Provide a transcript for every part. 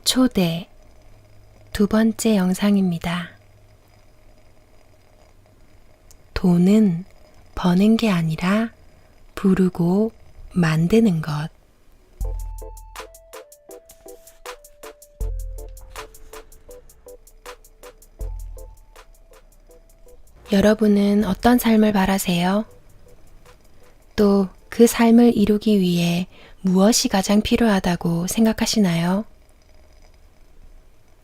초대 두 번째 영상입니다. 돈은 버는 게 아니라 부르고 만드는 것. 여러분은 어떤 삶을 바라세요? 또 그 삶을 이루기 위해 무엇이 가장 필요하다고 생각하시나요?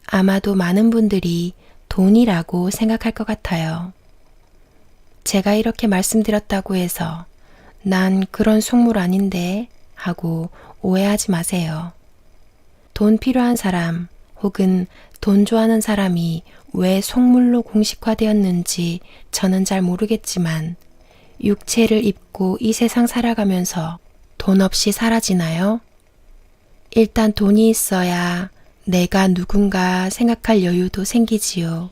아마도 많은 분들이 돈이라고 생각할 것 같아요. 제가 이렇게 말씀드렸다고 해서 난 그런 속물 아닌데 하고 오해하지 마세요. 돈 필요한 사람 혹은 돈 좋아하는 사람이 왜 속물로 공식화되었는지 저는 잘 모르겠지만 육체를 입고 이 세상 살아가면서 돈 없이 사라지나요? 일단 돈이 있어야 내가 누군가 생각할 여유도 생기지요.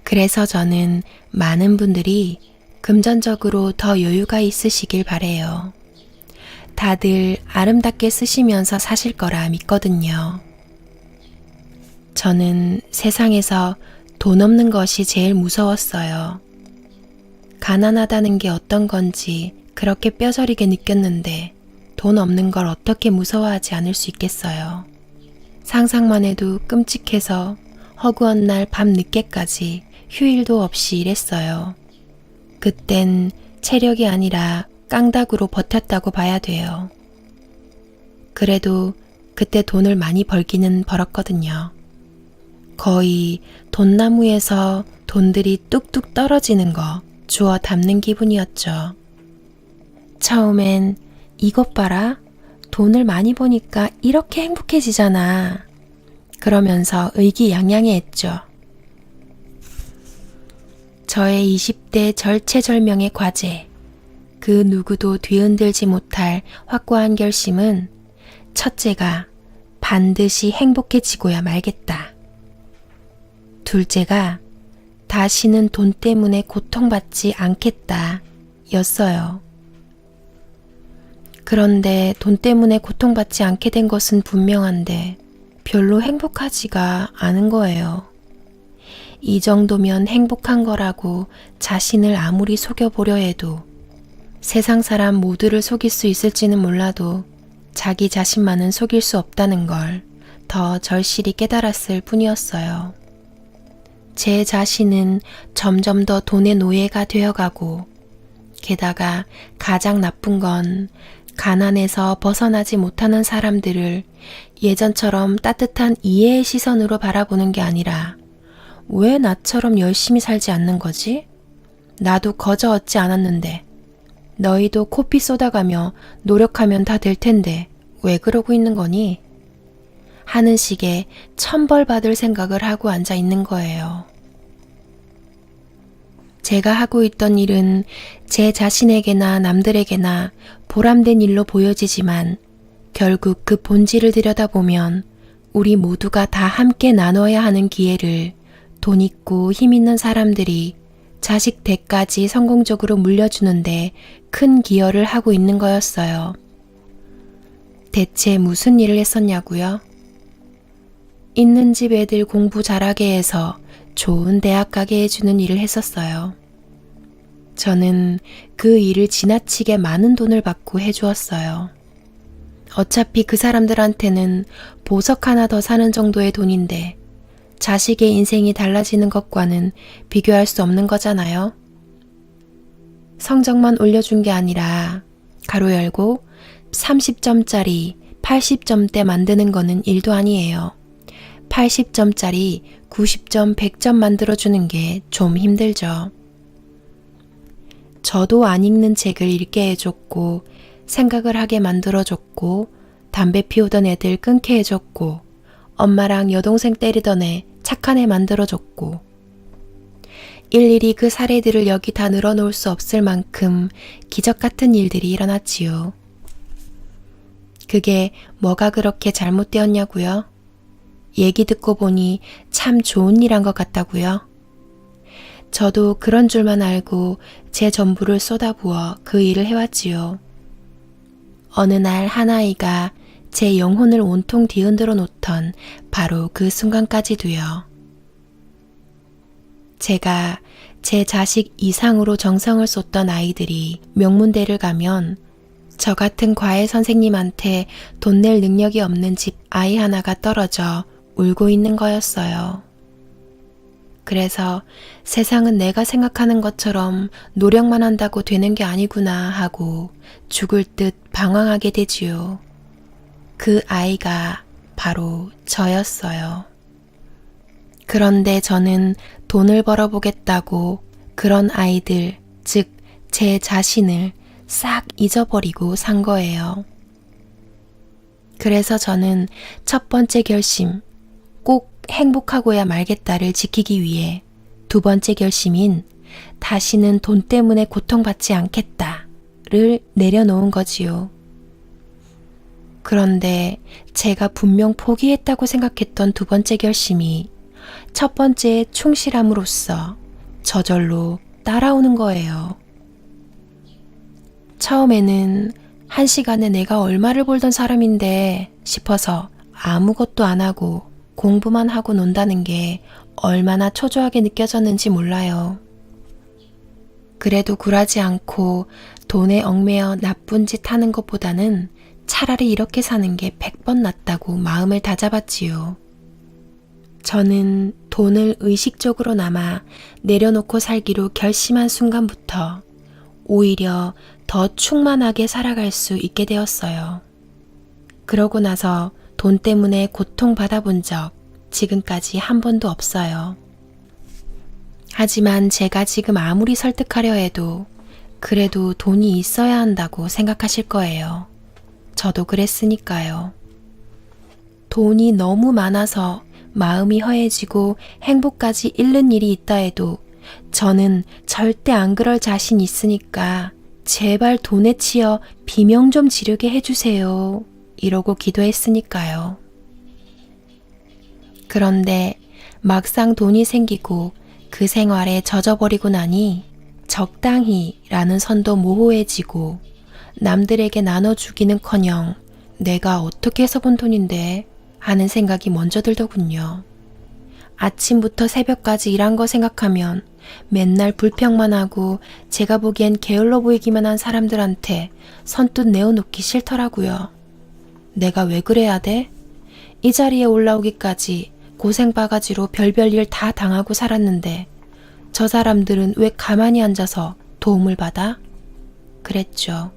그래서 저는 많은 분들이 금전적으로 더 여유가 있으시길 바래요. 다들 아름답게 쓰시면서 사실 거라 믿거든요. 저는 세상에서 돈 없는 것이 제일 무서웠어요. 가난하다는 게 어떤 건지 그렇게 뼈저리게 느꼈는데 돈 없는 걸 어떻게 무서워하지 않을 수 있겠어요. 상상만 해도 끔찍해서 허구한 날 밤 늦게까지 휴일도 없이 일했어요. 그땐 체력이 아니라 깡닭으로 버텼다고 봐야 돼요. 그래도 그때 돈을 많이 벌기는 벌었거든요. 거의 돈나무에서 돈들이 뚝뚝 떨어지는 거 주워 담는 기분이었죠. 처음엔 이것 봐라, 돈을 많이 버니까 이렇게 행복해지잖아. 그러면서 의기양양해했죠. 저의 20대 절체절명의 과제, 그 누구도 뒤흔들지 못할 확고한 결심은 첫째가 반드시 행복해지고야 말겠다. 둘째가 다시는 돈 때문에 고통받지 않겠다 였어요. 그런데 돈 때문에 고통받지 않게 된 것은 분명한데 별로 행복하지가 않은 거예요. 이 정도면 행복한 거라고 자신을 아무리 속여보려 해도 세상 사람 모두를 속일 수 있을지는 몰라도 자기 자신만은 속일 수 없다는 걸 더 절실히 깨달았을 뿐이었어요. 제 자신은 점점 더 돈의 노예가 되어가고 게다가 가장 나쁜 건 가난에서 벗어나지 못하는 사람들을 예전처럼 따뜻한 이해의 시선으로 바라보는 게 아니라 왜 나처럼 열심히 살지 않는 거지? 나도 거저 얻지 않았는데 너희도 코피 쏟아가며 노력하면 다 될 텐데 왜 그러고 있는 거니? 하는 식의 천벌받을 생각을 하고 앉아 있는 거예요. 제가 하고 있던 일은 제 자신에게나 남들에게나 보람된 일로 보여지지만 결국 그 본질을 들여다보면 우리 모두가 다 함께 나눠야 하는 기회를 돈 있고 힘 있는 사람들이 자식 대까지 성공적으로 물려주는데 큰 기여를 하고 있는 거였어요. 대체 무슨 일을 했었냐고요? 있는 집 애들 공부 잘하게 해서 좋은 대학 가게 해주는 일을 했었어요. 저는 그 일을 지나치게 많은 돈을 받고 해주었어요. 어차피 그 사람들한테는 보석 하나 더 사는 정도의 돈인데 자식의 인생이 달라지는 것과는 비교할 수 없는 거잖아요. 성적만 올려준 게 아니라 가로 열고 30점짜리 80점대 만드는 거는 일도 아니에요. 80점짜리 90점, 100점 만들어주는 게 좀 힘들죠. 저도 안 읽는 책을 읽게 해줬고 생각을 하게 만들어줬고 담배 피우던 애들 끊게 해줬고 엄마랑 여동생 때리던 애 착한 애 만들어줬고 일일이 그 사례들을 여기 다 늘어놓을 수 없을 만큼 기적 같은 일들이 일어났지요. 그게 뭐가 그렇게 잘못되었냐고요? 얘기 듣고 보니 참 좋은 일 한 것 같다고요? 저도 그런 줄만 알고 제 전부를 쏟아부어 그 일을 해왔지요. 어느 날 한 아이가 제 영혼을 온통 뒤흔들어 놓던 바로 그 순간까지도요. 제가 제 자식 이상으로 정성을 쏟던 아이들이 명문대를 가면 저 같은 과외 선생님한테 돈 낼 능력이 없는 집 아이 하나가 떨어져 울고 있는 거였어요. 그래서 세상은 내가 생각하는 것처럼 노력만 한다고 되는 게 아니구나 하고 죽을 듯 방황하게 되지요. 그 아이가 바로 저였어요. 그런데 저는 돈을 벌어보겠다고 그런 아이들, 즉 제 자신을 싹 잊어버리고 산 거예요. 그래서 저는 첫 번째 결심, 꼭 행복하고야 말겠다를 지키기 위해 두 번째 결심인 다시는 돈 때문에 고통받지 않겠다를 내려놓은 거지요. 그런데 제가 분명 포기했다고 생각했던 두 번째 결심이 첫 번째의 충실함으로써 저절로 따라오는 거예요. 처음에는 한 시간에 내가 얼마를 벌던 사람인데 싶어서 아무것도 안 하고 공부만 하고 논다는 게 얼마나 초조하게 느껴졌는지 몰라요. 그래도 굴하지 않고 돈에 얽매여 나쁜 짓 하는 것보다는 차라리 이렇게 사는 게 100번 낫다고 마음을 다잡았지요. 저는 돈을 의식적으로나마 내려놓고 살기로 결심한 순간부터 오히려 더 충만하게 살아갈 수 있게 되었어요. 그러고 나서 돈 때문에 고통받아 본 적 지금까지 한 번도 없어요. 하지만 제가 지금 아무리 설득하려 해도 그래도 돈이 있어야 한다고 생각하실 거예요. 저도 그랬으니까요. 돈이 너무 많아서 마음이 허해지고 행복까지 잃는 일이 있다 해도 저는 절대 안 그럴 자신 있으니까 제발 돈에 치여 비명 좀 지르게 해주세요. 이러고 기도했으니까요. 그런데 막상 돈이 생기고 그 생활에 젖어버리고 나니 적당히 라는 선도 모호해지고 남들에게 나눠주기는커녕 내가 어떻게 해서 번 돈인데 하는 생각이 먼저 들더군요. 아침부터 새벽까지 일한 거 생각하면 맨날 불평만 하고 제가 보기엔 게을러 보이기만 한 사람들한테 선뜻 내어놓기 싫더라고요. 내가 왜 그래야 돼? 이 자리에 올라오기까지 고생바가지로 별별 일 다 당하고 살았는데 저 사람들은 왜 가만히 앉아서 도움을 받아? 그랬죠.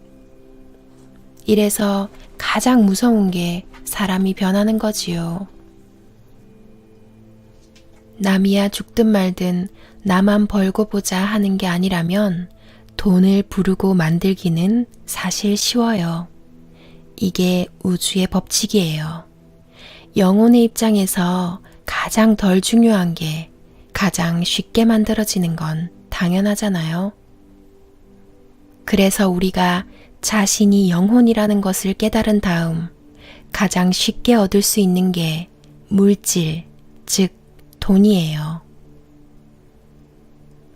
이래서 가장 무서운 게 사람이 변하는 거지요. 남이야 죽든 말든 나만 벌고 보자 하는 게 아니라면 돈을 부르고 만들기는 사실 쉬워요. 이게 우주의 법칙이에요. 영혼의 입장에서 가장 덜 중요한 게 가장 쉽게 만들어지는 건 당연하잖아요. 그래서 우리가 자신이 영혼이라는 것을 깨달은 다음 가장 쉽게 얻을 수 있는 게 물질, 즉 돈이에요.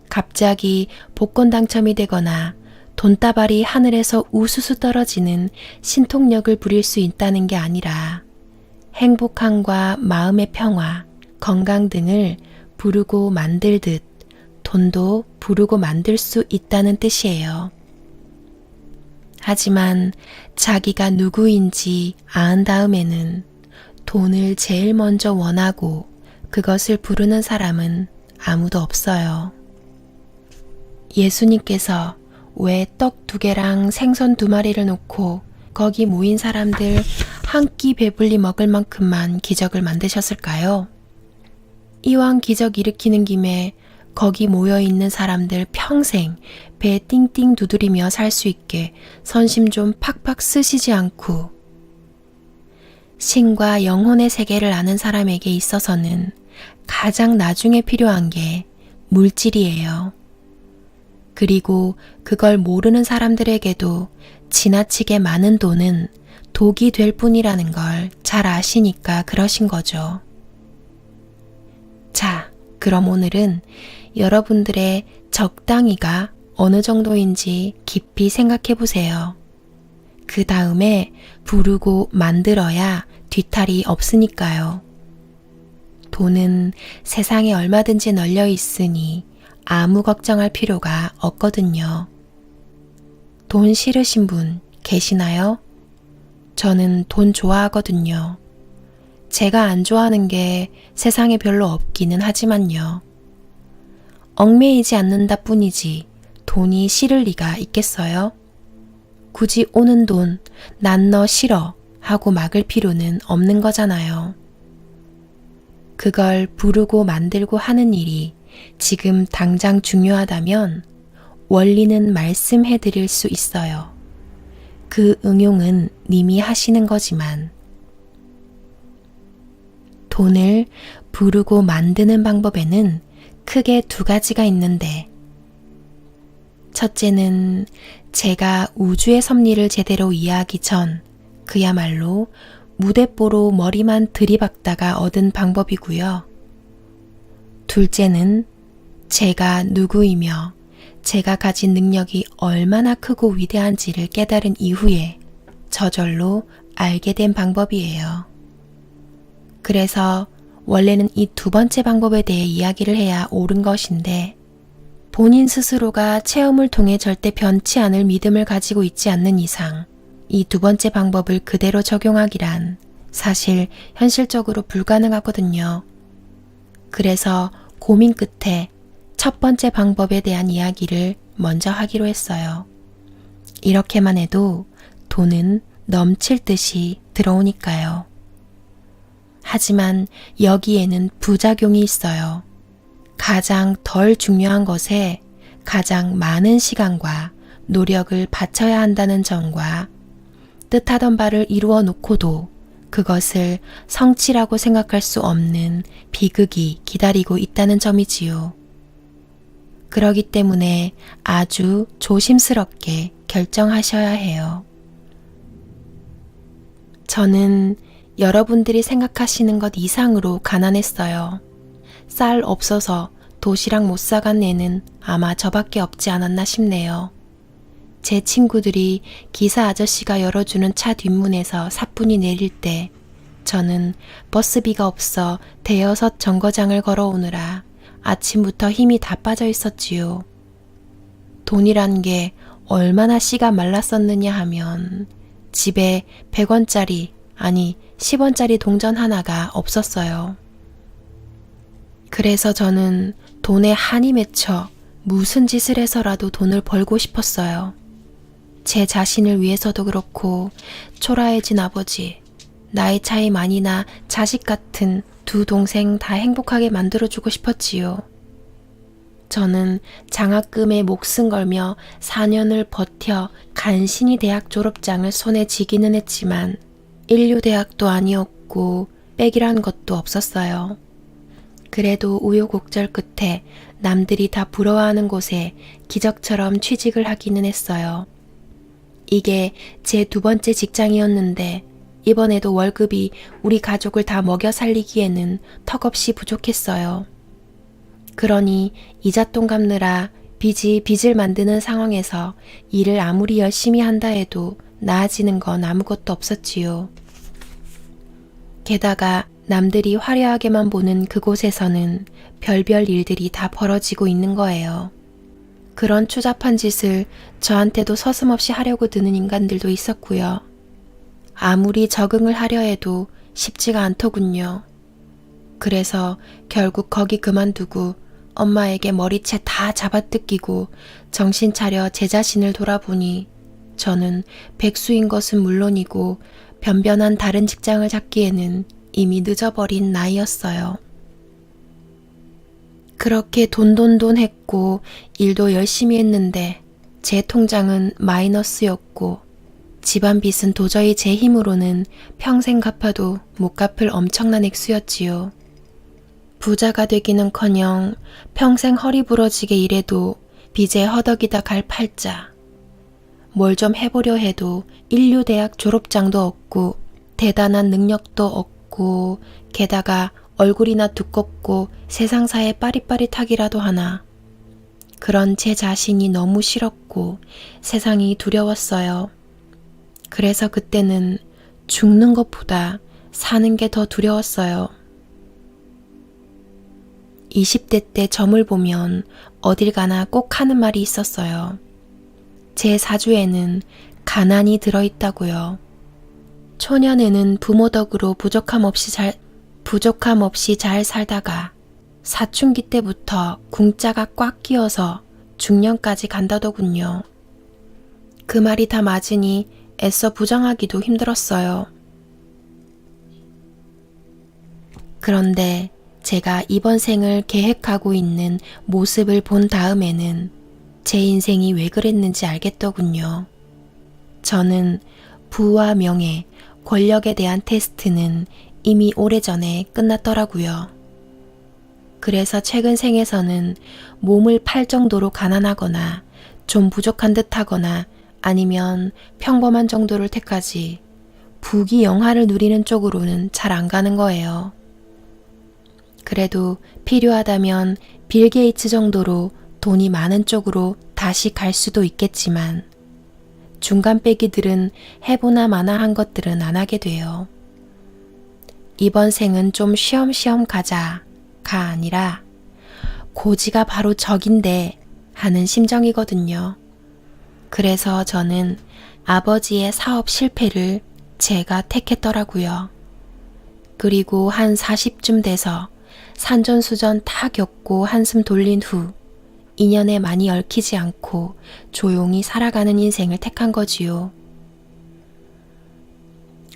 갑자기 복권 당첨이 되거나 돈다발이 하늘에서 우수수 떨어지는 신통력을 부릴 수 있다는 게 아니라 행복함과 마음의 평화, 건강 등을 부르고 만들듯 돈도 부르고 만들 수 있다는 뜻이에요. 하지만 자기가 누구인지 아은 다음에는 돈을 제일 먼저 원하고 그것을 부르는 사람은 아무도 없어요. 예수님께서 왜 떡 2개랑 생선 2마리를 놓고 거기 모인 사람들 한 끼 배불리 먹을 만큼만 기적을 만드셨을까요? 이왕 기적 일으키는 김에 거기 모여있는 사람들 평생 배 띵띵 두드리며 살 수 있게 선심 좀 팍팍 쓰시지 않고 신과 영혼의 세계를 아는 사람에게 있어서는 가장 나중에 필요한 게 물질이에요. 그리고 그걸 모르는 사람들에게도 지나치게 많은 돈은 독이 될 뿐이라는 걸 잘 아시니까 그러신 거죠. 자, 그럼 오늘은 여러분들의 적당히가 어느 정도인지 깊이 생각해 보세요. 그 다음에 부르고 만들어야 뒤탈이 없으니까요. 돈은 세상에 얼마든지 널려 있으니 아무 걱정할 필요가 없거든요. 돈 싫으신 분 계시나요? 저는 돈 좋아하거든요. 제가 안 좋아하는 게 세상에 별로 없기는 하지만요. 얽매이지 않는다 뿐이지 돈이 싫을 리가 있겠어요? 굳이 오는 돈, 난 너 싫어 하고 막을 필요는 없는 거잖아요. 그걸 부르고 만들고 하는 일이 지금 당장 중요하다면 원리는 말씀해 드릴 수 있어요. 그 응용은 님이 하시는 거지만 돈을 부르고 만드는 방법에는 크게 두 가지가 있는데 첫째는 제가 우주의 섭리를 제대로 이해하기 전 그야말로 무대뽀로 머리만 들이박다가 얻은 방법이고요. 둘째는 제가 누구이며 제가 가진 능력이 얼마나 크고 위대한지를 깨달은 이후에 저절로 알게 된 방법이에요. 그래서 원래는 이 두 번째 방법에 대해 이야기를 해야 옳은 것인데 본인 스스로가 체험을 통해 절대 변치 않을 믿음을 가지고 있지 않는 이상 이 두 번째 방법을 그대로 적용하기란 사실 현실적으로 불가능하거든요. 그래서 고민 끝에 첫 번째 방법에 대한 이야기를 먼저 하기로 했어요. 이렇게만 해도 돈은 넘칠 듯이 들어오니까요. 하지만 여기에는 부작용이 있어요. 가장 덜 중요한 것에 가장 많은 시간과 노력을 바쳐야 한다는 점과 뜻하던 바를 이루어 놓고도 그것을 성취라고 생각할 수 없는 비극이 기다리고 있다는 점이지요. 그러기 때문에 아주 조심스럽게 결정하셔야 해요. 저는 여러분들이 생각하시는 것 이상으로 가난했어요. 쌀 없어서 도시락 못 사간 애는 아마 저밖에 없지 않았나 싶네요. 제 친구들이 기사 아저씨가 열어주는 차 뒷문에서 사뿐히 내릴 때 저는 버스비가 없어 대여섯 정거장을 걸어오느라 아침부터 힘이 다 빠져 있었지요. 돈이란 게 얼마나 씨가 말랐었느냐 하면 집에 100원짜리 아니 10원짜리 동전 하나가 없었어요. 그래서 저는 돈에 한이 맺혀 무슨 짓을 해서라도 돈을 벌고 싶었어요. 제 자신을 위해서도 그렇고 초라해진 아버지, 나이 차이 많이 나 자식 같은 두 동생 다 행복하게 만들어주고 싶었지요. 저는 장학금에 목숨 걸며 4년을 버텨 간신히 대학 졸업장을 손에 쥐기는 했지만 인류대학도 아니었고 백이란 것도 없었어요. 그래도 우여곡절 끝에 남들이 다 부러워하는 곳에 기적처럼 취직을 하기는 했어요. 이게 제 두 번째 직장이었는데 이번에도 월급이 우리 가족을 다 먹여 살리기에는 턱없이 부족했어요. 그러니 이잣돈 갚느라 빚이 빚을 만드는 상황에서 일을 아무리 열심히 한다 해도 나아지는 건 아무것도 없었지요. 게다가 남들이 화려하게만 보는 그곳에서는 별별 일들이 다 벌어지고 있는 거예요. 그런 추잡한 짓을 저한테도 서슴없이 하려고 드는 인간들도 있었고요. 아무리 적응을 하려 해도 쉽지가 않더군요. 그래서 결국 거기 그만두고 엄마에게 머리채 다 잡아뜯기고 정신 차려 제 자신을 돌아보니 저는 백수인 것은 물론이고 변변한 다른 직장을 잡기에는 이미 늦어버린 나이였어요. 그렇게 돈돈돈 했고 일도 열심히 했는데 제 통장은 마이너스였고 집안 빚은 도저히 제 힘으로는 평생 갚아도 못 갚을 엄청난 액수였지요. 부자가 되기는커녕 평생 허리 부러지게 일해도 빚에 허덕이다 갈 팔자. 뭘 좀 해보려 해도 인류대학 졸업장도 없고 대단한 능력도 없고 게다가 얼굴이나 두껍고 세상사에 빠릿빠릿하기라도 하나. 그런 제 자신이 너무 싫었고 세상이 두려웠어요. 그래서 그때는 죽는 것보다 사는 게 더 두려웠어요. 20대 때 점을 보면 어딜 가나 꼭 하는 말이 있었어요. 제 사주에는 가난이 들어있다고요. 초년에는 부모 덕으로 부족함 없이 잘 살다가 사춘기 때부터 궁자가 꽉 끼어서 중년까지 간다더군요. 그 말이 다 맞으니 애써 부정하기도 힘들었어요. 그런데 제가 이번 생을 계획하고 있는 모습을 본 다음에는 제 인생이 왜 그랬는지 알겠더군요. 저는 부와 명예, 권력에 대한 테스트는 이미 오래전에 끝났더라고요. 그래서 최근 생에서는 몸을 팔 정도로 가난하거나 좀 부족한 듯하거나 아니면 평범한 정도를 택하지 부귀영화를 누리는 쪽으로는 잘 안 가는 거예요. 그래도 필요하다면 빌 게이츠 정도로 돈이 많은 쪽으로 다시 갈 수도 있겠지만 중간 빼기들은 해보나 마나 한 것들은 안 하게 돼요. 이번 생은 좀 쉬엄쉬엄 가자가 아니라 고지가 바로 적인데 하는 심정이거든요. 그래서 저는 아버지의 사업 실패를 제가 택했더라고요. 그리고 한 40쯤 돼서 산전수전 다 겪고 한숨 돌린 후 인연에 많이 얽히지 않고 조용히 살아가는 인생을 택한 거지요.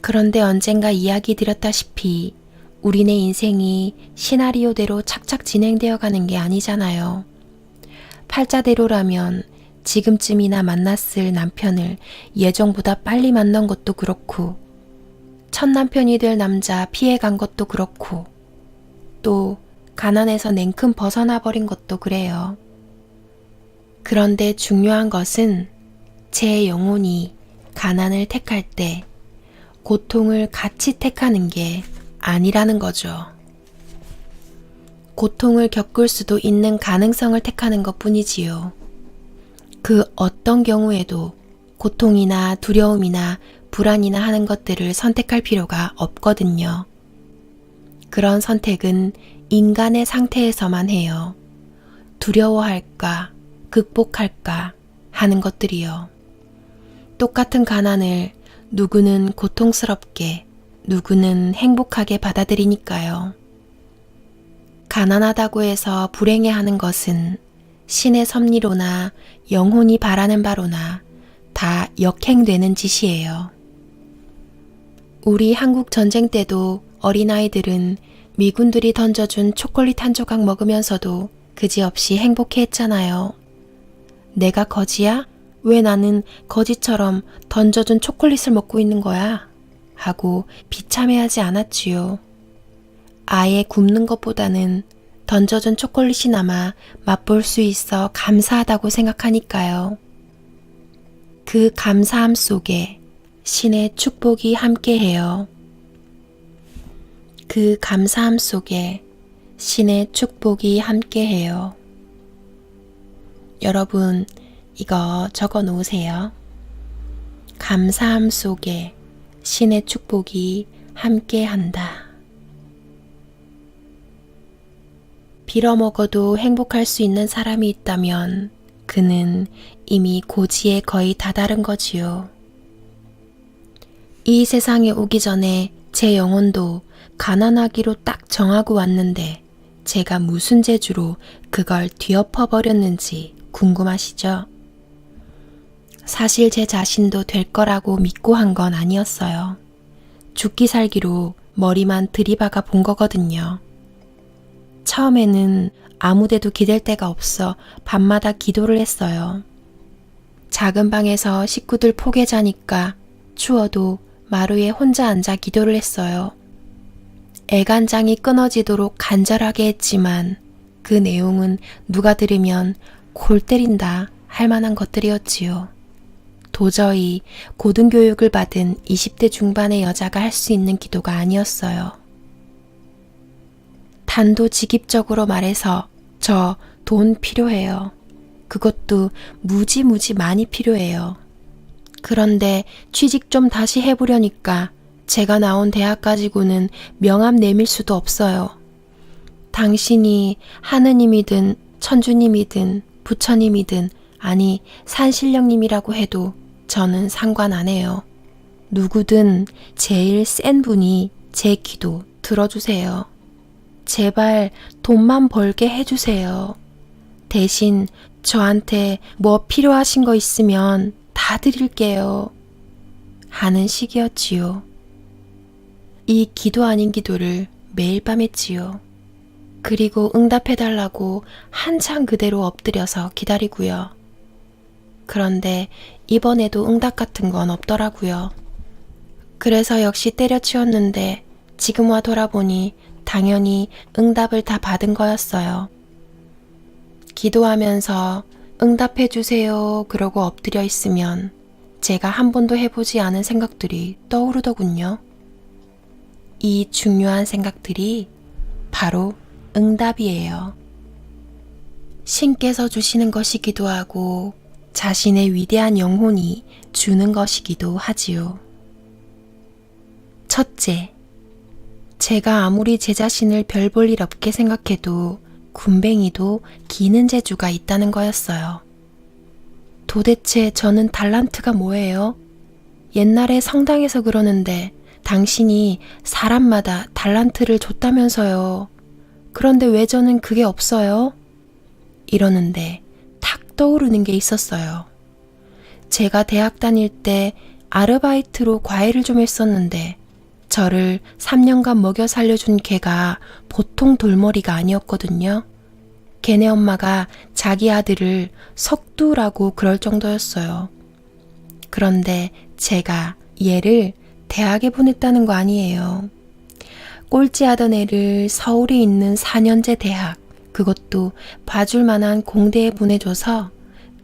그런데 언젠가 이야기 드렸다시피 우리네 인생이 시나리오대로 착착 진행되어 가는 게 아니잖아요. 팔자대로라면 지금쯤이나 만났을 남편을 예정보다 빨리 만난 것도 그렇고 첫 남편이 될 남자 피해간 것도 그렇고 또 가난에서 냉큼 벗어나 버린 것도 그래요. 그런데 중요한 것은 제 영혼이 가난을 택할 때 고통을 같이 택하는 게 아니라는 거죠. 고통을 겪을 수도 있는 가능성을 택하는 것 뿐이지요. 그 어떤 경우에도 고통이나 두려움이나 불안이나 하는 것들을 선택할 필요가 없거든요. 그런 선택은 인간의 상태에서만 해요. 두려워할까, 극복할까 하는 것들이요. 똑같은 가난을 누구는 고통스럽게, 누구는 행복하게 받아들이니까요. 가난하다고 해서 불행해하는 것은 신의 섭리로나 영혼이 바라는 바로나 다 역행되는 짓이에요. 우리 한국 전쟁 때도 어린아이들은 미군들이 던져준 초콜릿 한 조각 먹으면서도 그지없이 행복해했잖아요. 내가 거지야? 왜 나는 거지처럼 던져준 초콜릿을 먹고 있는 거야? 하고 비참해하지 않았지요. 아예 굶는 것보다는 던져준 초콜릿이나마 맛볼 수 있어 감사하다고 생각하니까요. 그 감사함 속에 신의 축복이 함께해요. 그 감사함 속에 신의 축복이 함께해요. 여러분, 이거 적어 놓으세요. 감사함 속에 신의 축복이 함께한다. 빌어먹어도 행복할 수 있는 사람이 있다면 그는 이미 고지에 거의 다다른 거지요. 이 세상에 오기 전에 제 영혼도 가난하기로 딱 정하고 왔는데 제가 무슨 재주로 그걸 뒤엎어버렸는지 궁금하시죠? 사실 제 자신도 될 거라고 믿고 한 건 아니었어요. 죽기 살기로 머리만 들이박아 본 거거든요. 처음에는 아무데도 기댈 데가 없어 밤마다 기도를 했어요. 작은 방에서 식구들 포개 자니까 추워도 마루에 혼자 앉아 기도를 했어요. 애간장이 끊어지도록 간절하게 했지만 그 내용은 누가 들으면 골 때린다 할 만한 것들이었지요. 도저히 고등교육을 받은 20대 중반의 여자가 할 수 있는 기도가 아니었어요. 단도직입적으로 말해서 저 돈 필요해요. 그것도 무지무지 많이 필요해요. 그런데 취직 좀 다시 해보려니까 제가 나온 대학 가지고는 명함 내밀 수도 없어요. 당신이 하느님이든 천주님이든 부처님이든 아니 산신령님이라고 해도 저는 상관 안 해요. 누구든 제일 센 분이 제 기도 들어주세요. 제발 돈만 벌게 해주세요. 대신 저한테 뭐 필요하신 거 있으면 다 드릴게요. 하는 식이었지요. 이 기도 아닌 기도를 매일 밤 했지요. 그리고 응답해달라고 한참 그대로 엎드려서 기다리고요. 그런데 이번에도 응답 같은 건 없더라고요. 그래서 역시 때려치웠는데 지금 와 돌아보니 당연히 응답을 다 받은 거였어요. 기도하면서 응답해주세요 그러고 엎드려 있으면 제가 한 번도 해보지 않은 생각들이 떠오르더군요. 이 중요한 생각들이 바로 응답이에요. 신께서 주시는 것이기도 하고 자신의 위대한 영혼이 주는 것이기도 하지요. 첫째, 제가 아무리 제 자신을 별 볼 일 없게 생각해도 군뱅이도 기는 재주가 있다는 거였어요. 도대체 저는 달란트가 뭐예요? 옛날에 성당에서 그러는데 당신이 사람마다 달란트를 줬다면서요. 그런데 왜 저는 그게 없어요? 이러는데 탁 떠오르는 게 있었어요. 제가 대학 다닐 때 아르바이트로 과외를 좀 했었는데 저를 3년간 먹여 살려준 걔가 보통 돌머리가 아니었거든요. 걔네 엄마가 자기 아들을 석두라고 그럴 정도였어요. 그런데 제가 얘를 대학에 보냈다는 거 아니에요. 꼴찌하던 애를 서울에 있는 4년제 대학, 그것도 봐줄 만한 공대에 보내줘서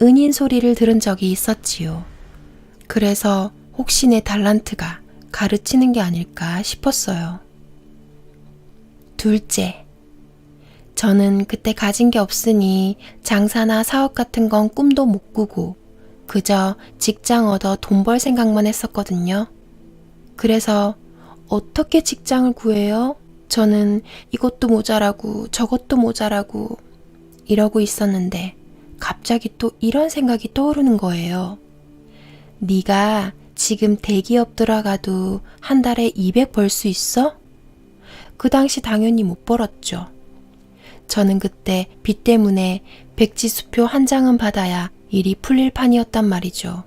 은인 소리를 들은 적이 있었지요. 그래서 혹시 내 달란트가 가르치는 게 아닐까 싶었어요. 둘째, 저는 그때 가진 게 없으니 장사나 사업 같은 건 꿈도 못 꾸고 그저 직장 얻어 돈 벌 생각만 했었거든요. 그래서 어떻게 직장을 구해요? 저는 이것도 모자라고 저것도 모자라고 이러고 있었는데 갑자기 또 이런 생각이 떠오르는 거예요. 네가 지금 대기업 들어가도 한 달에 200 벌 수 있어? 그 당시 당연히 못 벌었죠. 저는 그때 빚 때문에 백지수표 한 장은 받아야 일이 풀릴 판이었단 말이죠.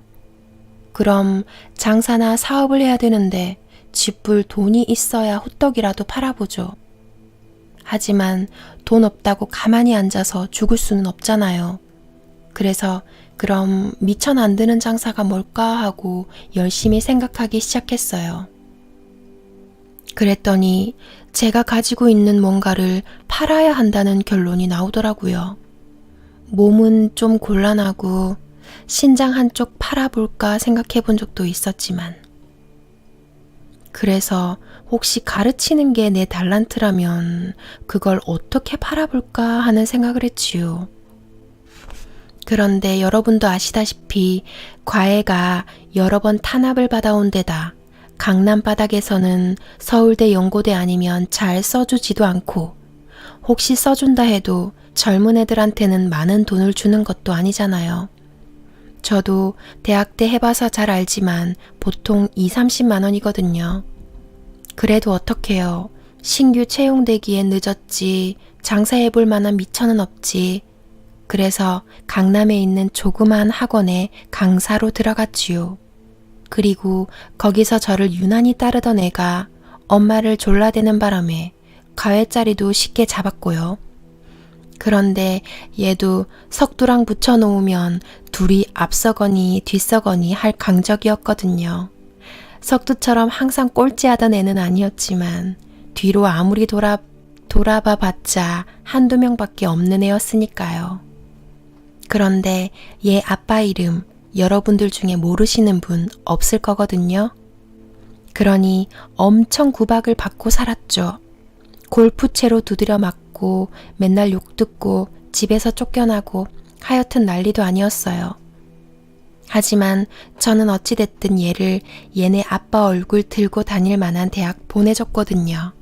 그럼 장사나 사업을 해야 되는데 쥐뿔 돈이 있어야 호떡이라도 팔아보죠. 하지만 돈 없다고 가만히 앉아서 죽을 수는 없잖아요. 그래서 그럼 미천 안 드는 장사가 뭘까 하고 열심히 생각하기 시작했어요. 그랬더니 제가 가지고 있는 뭔가를 팔아야 한다는 결론이 나오더라고요. 몸은 좀 곤란하고 신장 한쪽 팔아볼까 생각해 본 적도 있었지만 그래서 혹시 가르치는 게 내 달란트라면 그걸 어떻게 팔아볼까 하는 생각을 했지요. 그런데 여러분도 아시다시피 과외가 여러 번 탄압을 받아온 데다 강남 바닥에서는 서울대 연고대 아니면 잘 써주지도 않고 혹시 써준다 해도 젊은 애들한테는 많은 돈을 주는 것도 아니잖아요. 저도 대학 때 해봐서 잘 알지만 보통 20-30만 원이거든요. 그래도 어떡해요. 신규 채용되기엔 늦었지. 장사해볼 만한 미천은 없지. 그래서 강남에 있는 조그만 학원에 강사로 들어갔지요. 그리고 거기서 저를 유난히 따르던 애가 엄마를 졸라대는 바람에 과외자리도 쉽게 잡았고요. 그런데 얘도 석두랑 붙여놓으면 둘이 앞서거니 뒤서거니 할 강적이었거든요. 석두처럼 항상 꼴찌하던 애는 아니었지만 뒤로 아무리 돌아봐 봤자 한두 명밖에 없는 애였으니까요. 그런데 얘 아빠 이름 여러분들 중에 모르시는 분 없을 거거든요. 그러니 엄청 구박을 받고 살았죠. 골프채로 두드려 맞고 맨날 욕 듣고 집에서 쫓겨나고 하여튼 난리도 아니었어요. 하지만 저는 어찌됐든 얘를 얘네 아빠 얼굴 들고 다닐 만한 대학 보내줬거든요.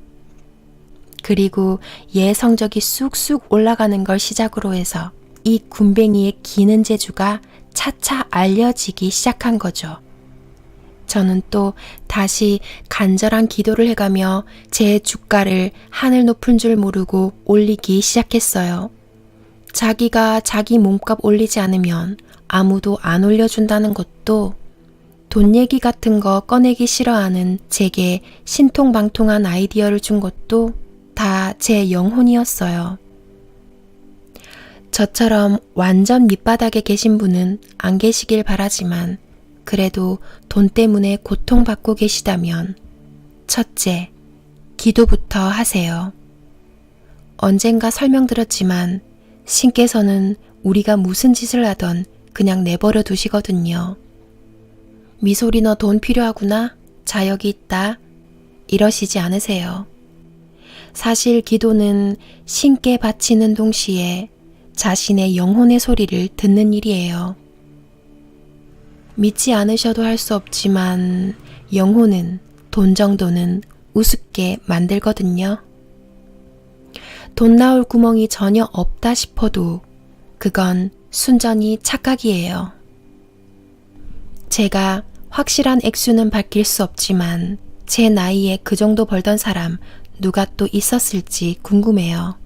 그리고 얘 성적이 쑥쑥 올라가는 걸 시작으로 해서 이 군뱅이의 기는 재주가 차차 알려지기 시작한 거죠. 저는 또 다시 간절한 기도를 해가며 제 주가를 하늘 높은 줄 모르고 올리기 시작했어요. 자기가 자기 몸값 올리지 않으면 아무도 안 올려준다는 것도, 돈 얘기 같은 거 꺼내기 싫어하는 제게 신통방통한 아이디어를 준 것도 다 제 영혼이었어요. 저처럼 완전 밑바닥에 계신 분은 안 계시길 바라지만 그래도 돈 때문에 고통받고 계시다면 첫째, 기도부터 하세요. 언젠가 설명드렸지만 신께서는 우리가 무슨 짓을 하던 그냥 내버려 두시거든요. 미소리 너 돈 필요하구나? 자 여기 있다. 이러시지 않으세요. 사실 기도는 신께 바치는 동시에 자신의 영혼의 소리를 듣는 일이에요. 믿지 않으셔도 할 수 없지만 영혼은 돈 정도는 우습게 만들거든요. 돈 나올 구멍이 전혀 없다 싶어도 그건 순전히 착각이에요. 제가 확실한 액수는 밝힐 수 없지만 제 나이에 그 정도 벌던 사람 누가 또 있었을지 궁금해요.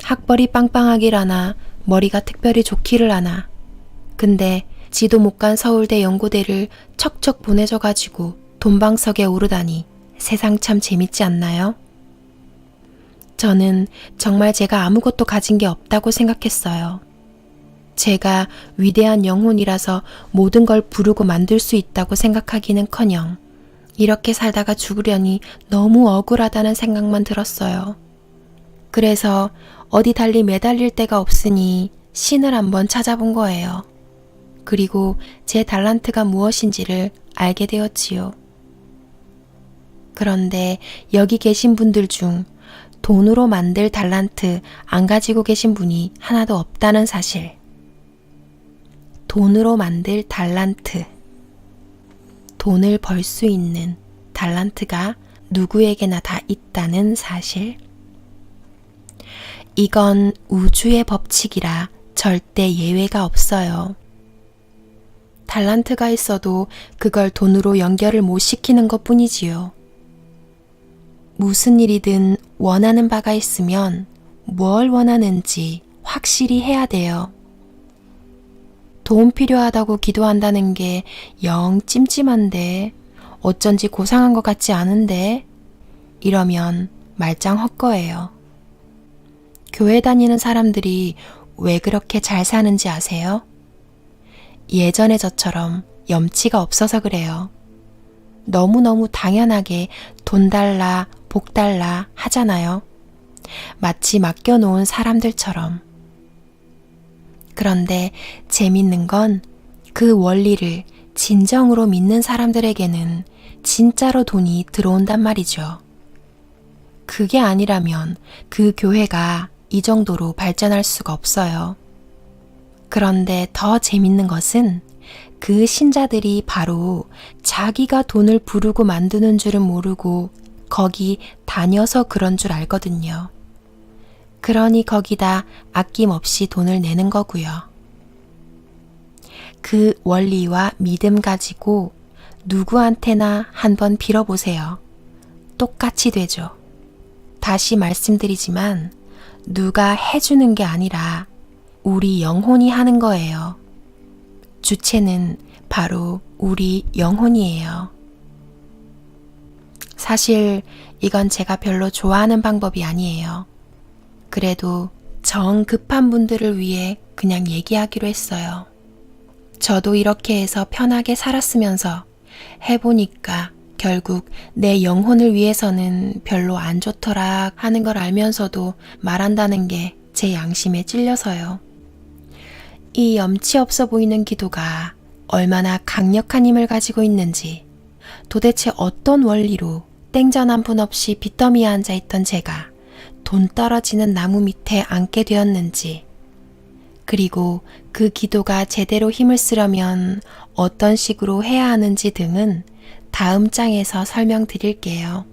학벌이 빵빵하길 하나 머리가 특별히 좋기를 하나. 근데 지도 못 간 서울대 연고대를 척척 보내줘가지고 돈방석에 오르다니 세상 참 재밌지 않나요? 저는 정말 제가 아무것도 가진 게 없다고 생각했어요. 제가 위대한 영혼이라서 모든 걸 부르고 만들 수 있다고 생각하기는커녕 이렇게 살다가 죽으려니 너무 억울하다는 생각만 들었어요. 그래서 어디 달리 매달릴 데가 없으니 신을 한번 찾아본 거예요. 그리고 제 달란트가 무엇인지를 알게 되었지요. 그런데 여기 계신 분들 중 돈으로 만들 달란트 안 가지고 계신 분이 하나도 없다는 사실. 돈으로 만들 달란트. 돈을 벌 수 있는 달란트가 누구에게나 다 있다는 사실. 이건 우주의 법칙이라 절대 예외가 없어요. 달란트가 있어도 그걸 돈으로 연결을 못 시키는 것 뿐이지요. 무슨 일이든 원하는 바가 있으면 뭘 원하는지 확실히 해야 돼요. 돈 필요하다고 기도한다는 게 영 찜찜한데 어쩐지 고상한 것 같지 않은데 이러면 말짱 헛거예요. 교회 다니는 사람들이 왜 그렇게 잘 사는지 아세요? 예전의 저처럼 염치가 없어서 그래요. 너무너무 당연하게 돈 달라, 복 달라 하잖아요. 마치 맡겨놓은 사람들처럼. 그런데 재밌는 건 그 원리를 진정으로 믿는 사람들에게는 진짜로 돈이 들어온단 말이죠. 그게 아니라면 그 교회가 이 정도로 발전할 수가 없어요. 그런데 더 재밌는 것은 그 신자들이 바로 자기가 돈을 부르고 만드는 줄은 모르고 거기 다녀서 그런 줄 알거든요. 그러니 거기다 아낌없이 돈을 내는 거고요. 그 원리와 믿음 가지고 누구한테나 한번 빌어보세요. 똑같이 되죠. 다시 말씀드리지만 누가 해주는 게 아니라 우리 영혼이 하는 거예요. 주체는 바로 우리 영혼이에요. 사실 이건 제가 별로 좋아하는 방법이 아니에요. 그래도 정 급한 분들을 위해 그냥 얘기하기로 했어요. 저도 이렇게 해서 편하게 살았으면서 해보니까 결국 내 영혼을 위해서는 별로 안 좋더라 하는 걸 알면서도 말한다는 게 제 양심에 찔려서요. 이 염치 없어 보이는 기도가 얼마나 강력한 힘을 가지고 있는지, 도대체 어떤 원리로 땡전 한 푼 없이 빚더미에 앉아있던 제가 돈 떨어지는 나무 밑에 앉게 되었는지, 그리고 그 기도가 제대로 힘을 쓰려면 어떤 식으로 해야 하는지 등은 다음 장에서 설명드릴게요.